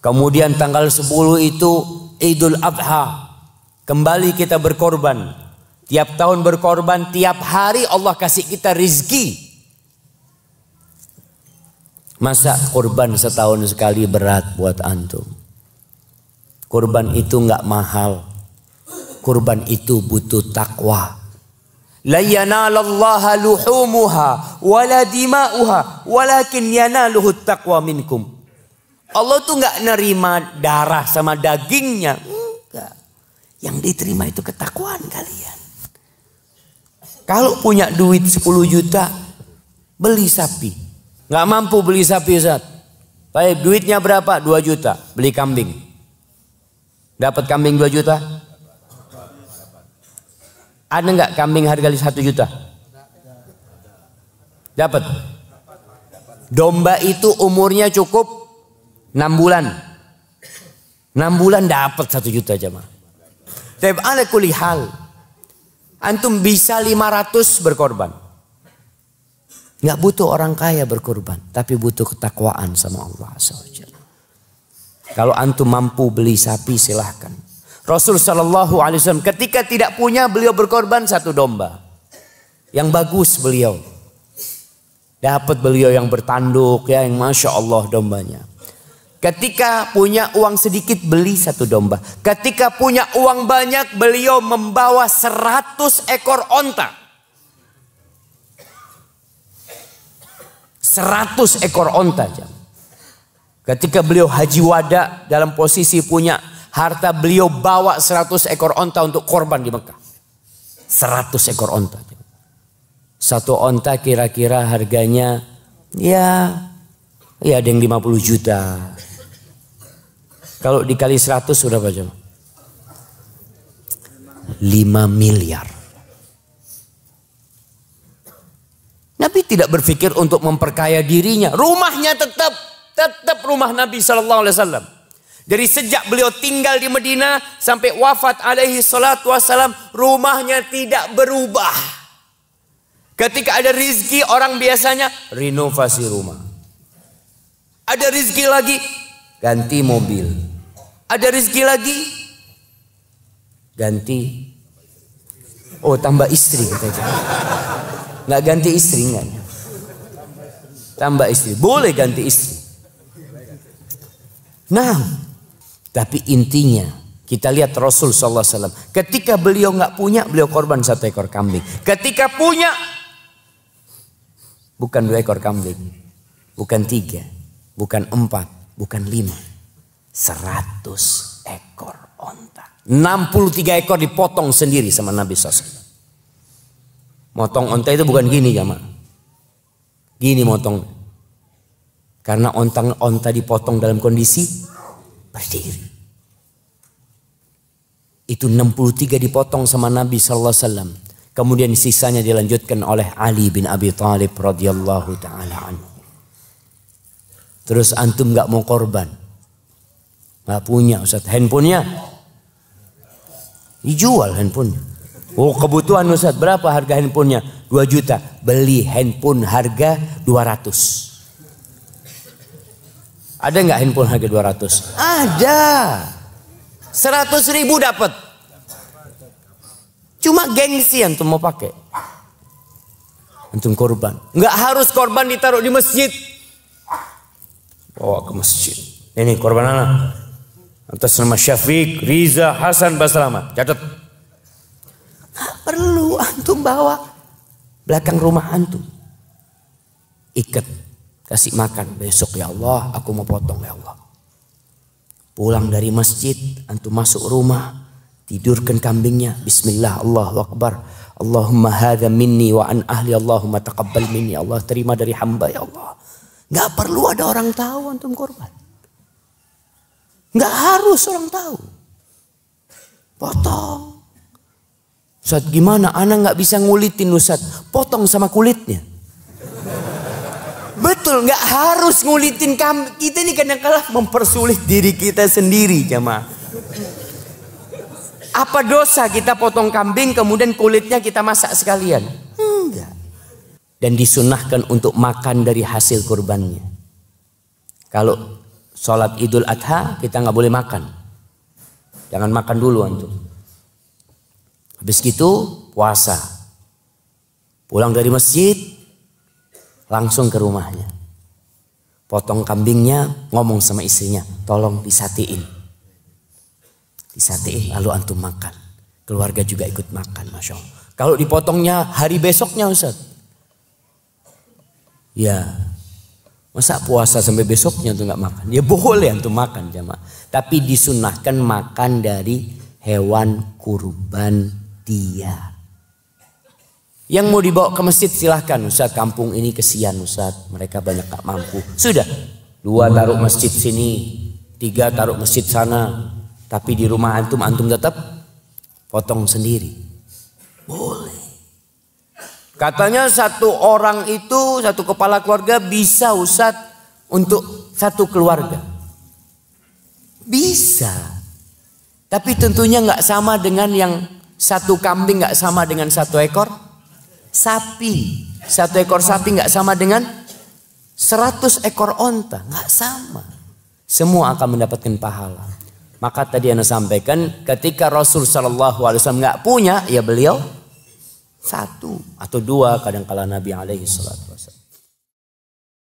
Kemudian tanggal 10 itu Idul Adha. Kembali kita berkorban. Tiap tahun berkorban, tiap hari Allah kasih kita rizki. Masa korban setahun sekali berat buat antum? Korban itu nggak mahal. Korban itu butuh takwa. La yanalallaha luhumuha wala dima'uha walakin yanaluhu taqwa minkum. Allah tuh nggak nerima darah sama dagingnya, enggak. Yang diterima itu ketakwaan kalian. Kalau punya duit 10 juta, beli sapi. Nggak mampu beli sapi, Ustaz. Baik, duitnya berapa? 2 juta, beli kambing. Dapat kambing 2 juta? Ada nggak kambing harga 1 juta? Dapat. Domba itu umurnya cukup 6 bulan. 6 bulan dapat 1 juta jemaah. Tapi ala kulli hal, antum bisa 500 berkorban. Nggak butuh orang kaya berkorban, tapi butuh ketakwaan sama Allah SWT. Kalau antum mampu beli sapi silahkan. Rasul Shallallahu Alaihi Wasallam ketika tidak punya, beliau berkorban 1 domba. Yang bagus beliau. Dapat beliau yang bertanduk, ya, yang Masya Allah dombanya. Ketika punya uang sedikit, beli 1 domba. Ketika punya uang banyak, beliau membawa 100 ekor onta. 100 ekor onta. Ketika beliau haji wada, dalam posisi punya harta, beliau bawa 100 ekor onta untuk korban di Mekah. 100 ekor onta. 1 onta kira-kira harganya ya ada yang 50 juta. Kalau dikali 100 sudah berapa jam? 5 miliar. Nabi tidak berpikir untuk memperkaya dirinya. Rumahnya tetap rumah Nabi Sallallahu Alaihi Wasallam. Dari sejak beliau tinggal di Madinah sampai wafat alaihi salatu wassalam, rumahnya tidak berubah. Ketika ada rizki, orang biasanya renovasi rumah. Ada rizki lagi, ganti mobil. Ada rizki lagi, ganti. Oh, tambah istri kita. Nggak ganti istri, enggak. Tambah istri, boleh ganti istri. Nah, tapi intinya kita lihat Rasul Sallallahu Alaihi Wasallam. Ketika beliau nggak punya, beliau korban 1 ekor kambing. Ketika punya, bukan 2 ekor kambing, bukan 3, bukan 4, bukan 5, 100 ekor onta. 63 ekor dipotong sendiri sama Nabi SAW. Motong onta itu bukan gini jamaah. Gini motong. Karena onta dipotong dalam kondisi berdiri. Itu 63 dipotong sama Nabi SAW. Kemudian sisanya dilanjutkan oleh Ali bin Abi Thalib radhiyallahu ta'ala anhu. Terus antum gak mau korban. Gak punya Ustaz. Handphonenya dijual handphonenya. Oh, kebutuhan Ustaz, berapa harga handphonenya? 2 juta. Beli handphone harga 200. Ada nggak handphone harga 200? Ada. 100.000 dapat. Cuma gengsi antum mau pakai. Antum korban. Nggak harus korban ditaruh di masjid. Bawa ke masjid. Ini korban anak. Atas nama Syafiq, Riza, Hasan, Basrama. Catat. Nggak perlu antum bawa belakang rumah antum. Ikat. Kasih makan. Besok ya Allah aku mau potong ya Allah. Pulang dari masjid, antum masuk rumah, tidurkan kambingnya. Bismillah, Allahu Akbar. Allahumma hadha minni wa an ahli, Allahumma taqabbal minni. Allah terima dari hamba ya Allah. Nggak perlu ada orang tahu antum korban. Nggak harus orang tahu. Potong. Ustaz gimana? Anak nggak bisa ngulitin Ustaz. Potong sama kulitnya. Betul, nggak harus ngulitin kambing. Kita ini kadang-kadang mempersulit diri kita sendiri, jemaah. Apa dosa kita potong kambing kemudian kulitnya kita masak sekalian? Enggak. Dan disunahkan untuk makan dari hasil kurbannya. Kalau sholat Idul Adha kita nggak boleh makan. Jangan makan dulu antum. Habis gitu puasa. Pulang dari masjid langsung ke rumahnya. Potong kambingnya, ngomong sama istrinya, tolong disatiin. Disatiin lalu antum makan. Keluarga juga ikut makan, Masya Allah. Kalau dipotongnya hari besoknya Ustaz. Ya, masa puasa sampai besoknya tuh nggak makan? Ya boleh antum makan jamaah. Tapi disunnahkan makan dari hewan kurban dia. Yang mau dibawa ke masjid silahkan Ustaz. Kampung ini kesian Ustaz, mereka banyak gak mampu. Sudah, 2 taruh masjid sini, 3 taruh masjid sana. Tapi di rumah antum tetap potong sendiri. Boleh. Katanya satu orang itu, satu kepala keluarga bisa Ustaz untuk satu keluarga. Bisa. Tapi tentunya gak sama dengan yang satu kambing, gak sama dengan 1 ekor sapi. 1 ekor sapi nggak sama dengan 100 ekor onta, nggak sama. Semua akan mendapatkan pahala. Maka tadi Anda sampaikan, ketika Rasul Shallallahu Alaihi Wasallam nggak punya, ya beliau 1 atau 2 kadang-kala Nabi alaihi salatu wasallam.